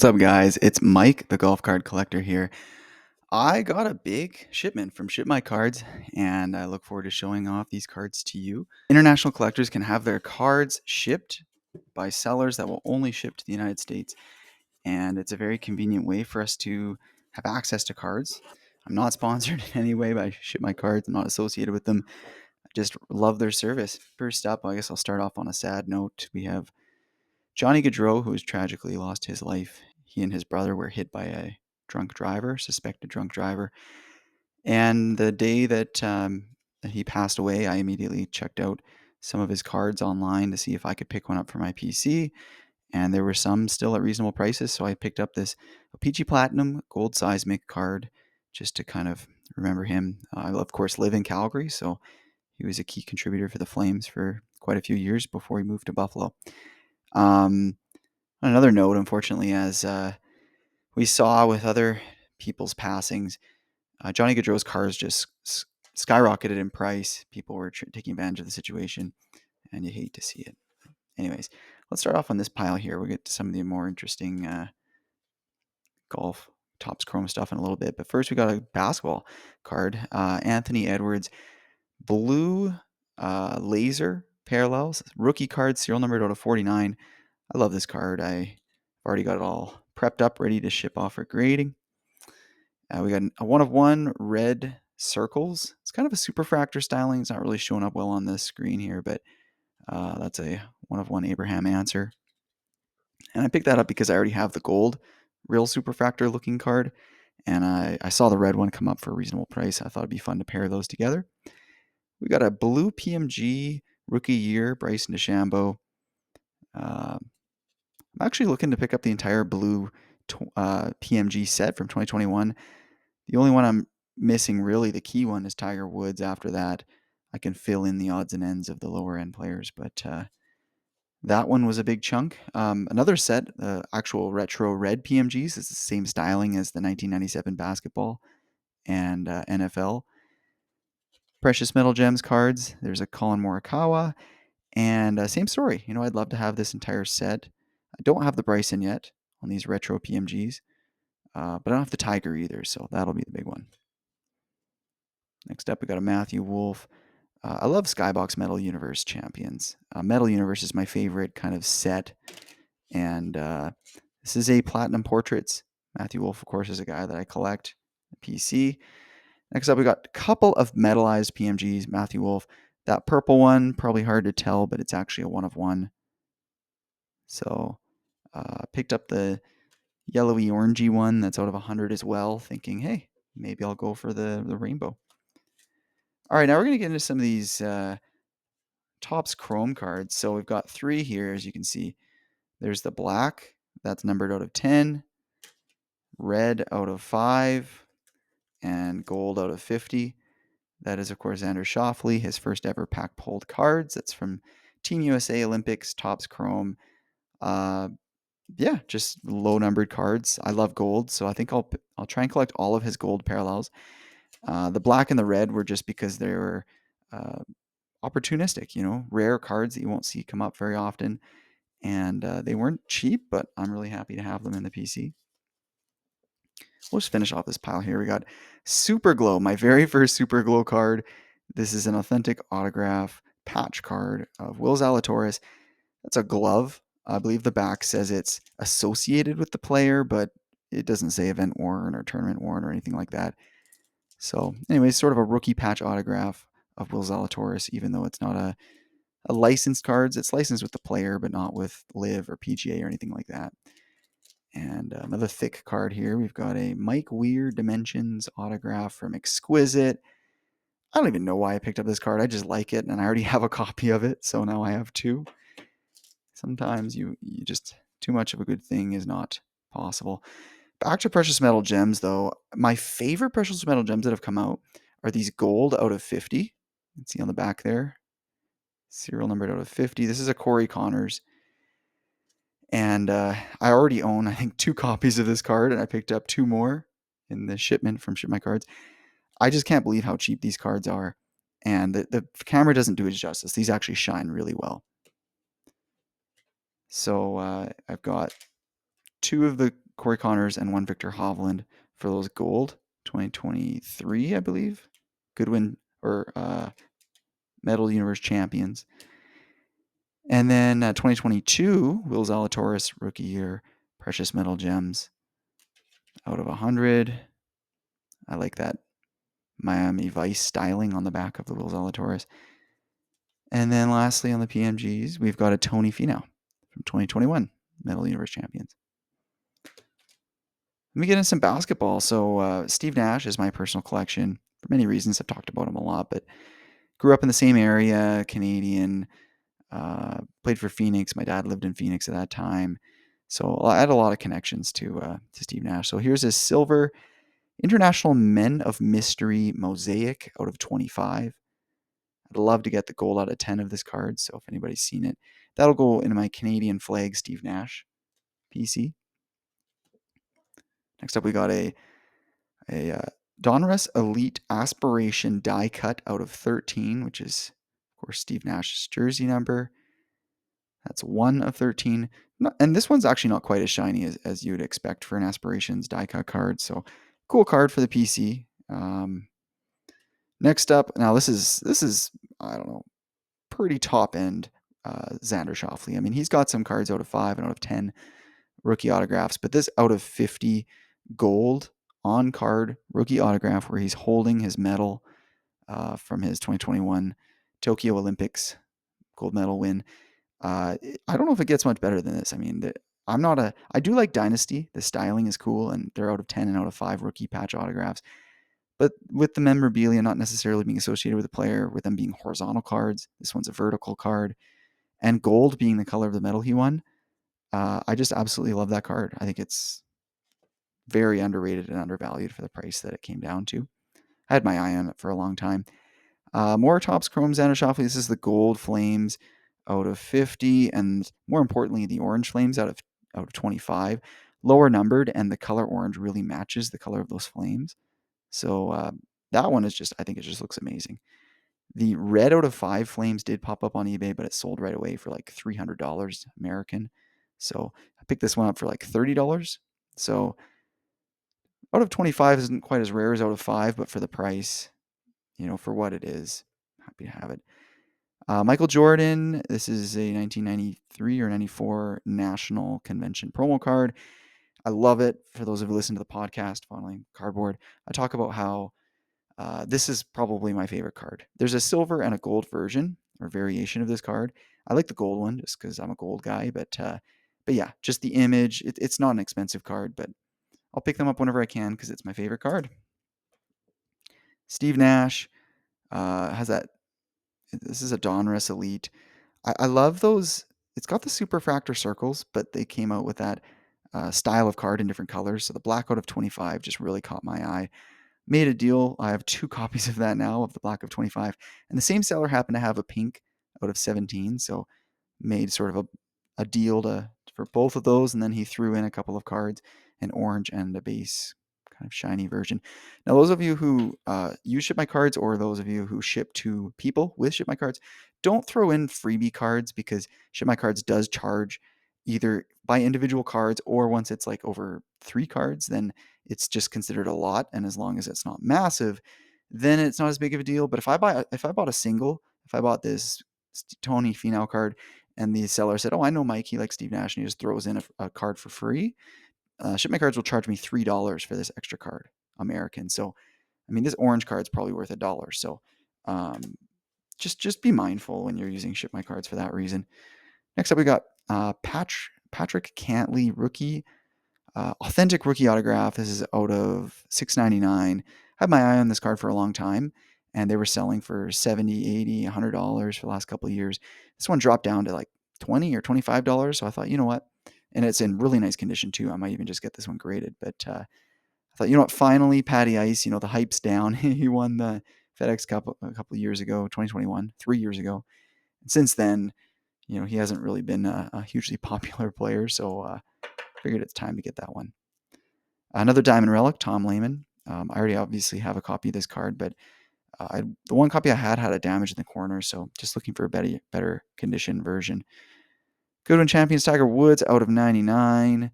What's up, guys? It's Mike, the golf card collector here. I got a big shipment from Ship My Cards, and I look forward to showing off these cards to you. International collectors can have their cards shipped by sellers that will only ship to the United States, and it's a very convenient way for us to have access to cards. I'm not sponsored in any way by Ship My Cards. I'm not associated with them. I just love their service. First up, I guess I'll start off on a sad note. We have Johnny Gaudreau, who has tragically lost his life. He and his brother were hit by a suspected drunk driver. And the day that he passed away, I immediately checked out some of his cards online to see if I could pick one up for my PC. And there were some still at reasonable prices. So I picked up this Peachy Platinum Gold Seismic card just to kind of remember him. I, of course, live in Calgary. So he was a key contributor for the Flames for quite a few years before he moved to Buffalo. On another note, unfortunately, as we saw with other people's passings, Johnny Gaudreau's cars just skyrocketed in price. People were taking advantage of the situation, and you hate to see it. Anyways, let's start off on this pile here. We'll get to some of the more interesting golf Topps Chrome stuff in a little bit. But first, we got a basketball card. Anthony Edwards, blue laser parallels, rookie card, serial numbered out of 49. I love this card. I've already got it all prepped up, ready to ship off for grading. We got a 1/1 red circles. It's kind of a superfractor styling. It's not really showing up well on this screen here, but that's a 1/1 Abraham answer. And I picked that up because I already have the gold real superfractor looking card, and I saw the red one come up for a reasonable price. I thought it'd be fun to pair those together. We got a blue PMG rookie year, Bryson DeChambeau. I'm actually looking to pick up the entire blue PMG set from 2021. The only one I'm missing, really, the key one, is Tiger Woods. After that, I can fill in the odds and ends of the lower end players, but that one was a big chunk. Another set, actual retro red PMGs, is the same styling as the 1997 basketball and NFL. Precious Metal Gems cards. There's a Colin Morikawa, and same story. I'd love to have this entire set. I don't have the Bryson yet on these retro PMGs, but I don't have the Tiger either, so that'll be the big one. Next up, we got a Matthew Wolff. I love Skybox Metal Universe Champions. Metal Universe is my favorite kind of set, and this is a Platinum Portraits. Matthew Wolff, of course, is a guy that I collect. PC. Next up, we got a couple of metalized PMGs. Matthew Wolff. That purple one, probably hard to tell, but it's actually a 1/1. So picked up the yellowy orangey one that's out of 100 as well, thinking, hey, maybe I'll go for the rainbow. All right, now we're going to get into some of these Topps Chrome cards. So we've got 3 here, as you can see. There's the black, that's numbered out of 10, red out of 5, and gold out of 50. That is, of course, Xander Schauffele, his first ever pack pulled cards. That's from Team USA Olympics, Topps Chrome. Yeah, just low numbered cards. I love gold, so I think I'll try and collect all of his gold parallels. The black and the red were just because they were opportunistic, rare cards that you won't see come up very often. And they weren't cheap, but I'm really happy to have them in the PC. We'll just finish off this pile here. We got Super Glow, my very first Super Glow card. This is an authentic autograph patch card of Will Zalatoris. That's a glove. I believe the back says it's associated with the player, but it doesn't say event worn or tournament worn or anything like that. So anyways, sort of a rookie patch autograph of Will Zalatoris, even though it's not a licensed cards. It's licensed with the player, but not with Live or PGA or anything like that. And another thick card here. We've got a Mike Weir Dimensions autograph from Exquisite. I don't even know why I picked up this card. I just like it, and I already have a copy of it, so now I have 2. Sometimes you just, too much of a good thing is not possible. Back to Precious Metal Gems, though. My favorite Precious Metal Gems that have come out are these gold out of 50. You can see on the back there. Serial numbered out of 50. This is a Corey Connors. And I already own, I think, 2 copies of this card, and I picked up 2 more in the shipment from Ship My Cards. I just can't believe how cheap these cards are. And the camera doesn't do it justice. These actually shine really well. So I've got 2 of the Corey Connors and one Victor Hovland for those gold. 2023, I believe. Goodwin or Metal Universe champions. And then 2022, Will Zalatoris, rookie year, precious metal gems out of 100. I like that Miami Vice styling on the back of the Will Zalatoris. And then lastly on the PMGs, we've got a Tony Finau from 2021, Metal Universe champions. Let me get into some basketball. So Steve Nash is my personal collection for many reasons. I've talked about him a lot, but grew up in the same area, Canadian, played for Phoenix. My dad lived in Phoenix at that time. So I had a lot of connections to Steve Nash. So here's his silver International Men of Mystery Mosaic out of 25. I'd love to get the gold out of 10 of this card. So if anybody's seen it, that'll go into my Canadian flag Steve Nash PC. Next up, we got a Donruss Elite Aspiration die cut out of 13, which is, of course, Steve Nash's jersey number. That's 1 of 13. And this one's actually not quite as shiny as you would expect for an Aspirations die cut card. So cool card for the PC. Next up, now this is I don't know, pretty top end Xander Schauffele. I mean, he's got some cards out of 5 and out of 10 rookie autographs, but this out of 50 gold on card rookie autograph where he's holding his medal from his 2021 Tokyo Olympics gold medal win. I don't know if it gets much better than this. I mean, I do like Dynasty. The styling is cool, and they're out of 10 and out of 5 rookie patch autographs. But with the memorabilia not necessarily being associated with the player, with them being horizontal cards, this one's a vertical card, and gold being the color of the medal he won, I just absolutely love that card. I think it's very underrated and undervalued for the price that it came down to. I had my eye on it for a long time. More Topps Chrome Xander Schauffele. This is the gold flames out of 50, and more importantly, the orange flames out of 25. Lower numbered, and the color orange really matches the color of those flames. So that one is just, I think it just looks amazing. The red out of 5 flames did pop up on eBay, but it sold right away for like $300 American. So I picked this one up for like $30. So out of 25 isn't quite as rare as out of 5, but for the price, for what it is, happy to have it. Michael Jordan, this is a 1993 or 94 National Convention promo card. I love it. For those of you who listen to the podcast, Fondling Cardboard, I talk about how this is probably my favorite card. There's a silver and a gold version or variation of this card. I like the gold one just because I'm a gold guy, but yeah, just the image. It's not an expensive card, but I'll pick them up whenever I can because it's my favorite card. Steve Nash has that. This is a Donruss Elite. I love those. It's got the superfractor circles, but they came out with that style of card in different colors. So the black out of 25 just really caught my eye. Made a deal. I have 2 copies of that now, of the black of 25. And the same seller happened to have a pink out of 17. So made sort of a deal for both of those. And then he threw in a couple of cards, an orange and a base kind of shiny version. Now, those of you who use Ship My Cards, or those of you who ship to people with Ship My Cards, don't throw in freebie cards, because Ship My Cards does charge either by individual cards, or once it's like over 3 cards, then it's just considered a lot. And as long as it's not massive, then it's not as big of a deal. But if I bought a single, if I bought this Tony Finau card, and the seller said, "Oh, I know Mike, he likes Steve Nash," and he just throws in a card for free, Ship My Cards will charge me $3 for this extra card, American. So, I mean, this orange card is probably worth $1. So, just be mindful when you're using Ship My Cards for that reason. Next up, we got Patrick Cantley rookie, authentic rookie autograph. This is out of $6.99. Had my eye on this card for a long time, and they were selling for $70, $80, $100 for the last couple of years. This one dropped down to like $20 or $25. So I thought, you know what? And it's in really nice condition too. I might even just get this one graded. But I thought, you know what? Finally, Patty Ice, the hype's down. He won the FedEx Cup a couple of years ago, 2021, 3 years ago. And since then, he hasn't really been a hugely popular player. So figured it's time to get that one. Another Diamond Relic, Tom Lehman. I already obviously have a copy of this card, but the one copy I had a damage in the corner, so just looking for a better condition version. Goodwin Champions Tiger Woods out of 99.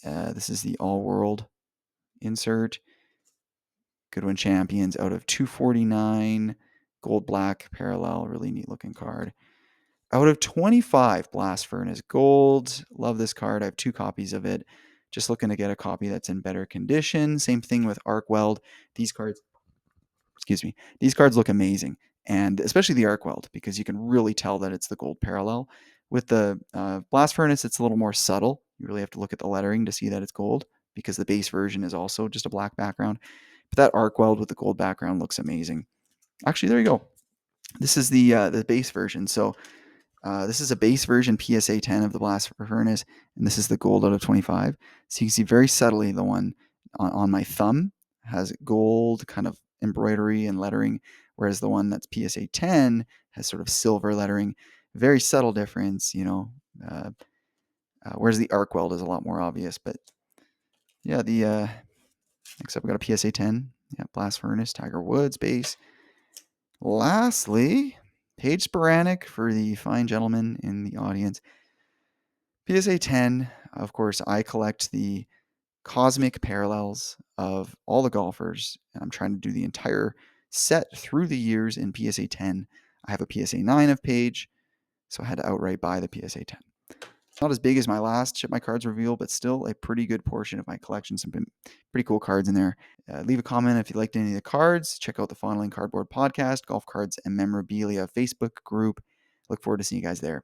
This is the all-world insert. Goodwin Champions out of 249. Gold black parallel. Really neat looking card. Out of 25, Blast Furnace Gold. Love this card. I have 2 copies of it. Just looking to get a copy that's in better condition. Same thing with Arc Weld. These cards, these cards look amazing. And especially the Arc Weld, because you can really tell that it's the gold parallel. With the Blast Furnace, it's a little more subtle. You really have to look at the lettering to see that it's gold, because the base version is also just a black background. But that Arc Weld with the gold background looks amazing. Actually, there you go. This is the base version. So this is a base version PSA 10 of the Blast Furnace, and this is the gold out of 25. So you can see very subtly the one on my thumb has gold kind of embroidery and lettering, whereas the one that's PSA 10 has sort of silver lettering. Very subtle difference, whereas the arc weld is a lot more obvious. But yeah, next up we got a PSA 10, yeah, Blast Furnace, Tiger Woods base. Lastly, Page Sporanic for the fine gentleman in the audience. PSA 10, of course, I collect the cosmic parallels of all the golfers, and I'm trying to do the entire set through the years in PSA 10. I have a PSA 9 of Page, so I had to outright buy the PSA 10. It's not as big as my last Ship My Cards reveal, but still a pretty good portion of my collection. Some pretty cool cards in there. Leave a comment if you liked any of the cards. Check out the Fondling Cardboard podcast, Golf Cards and Memorabilia Facebook group. Look forward to seeing you guys there.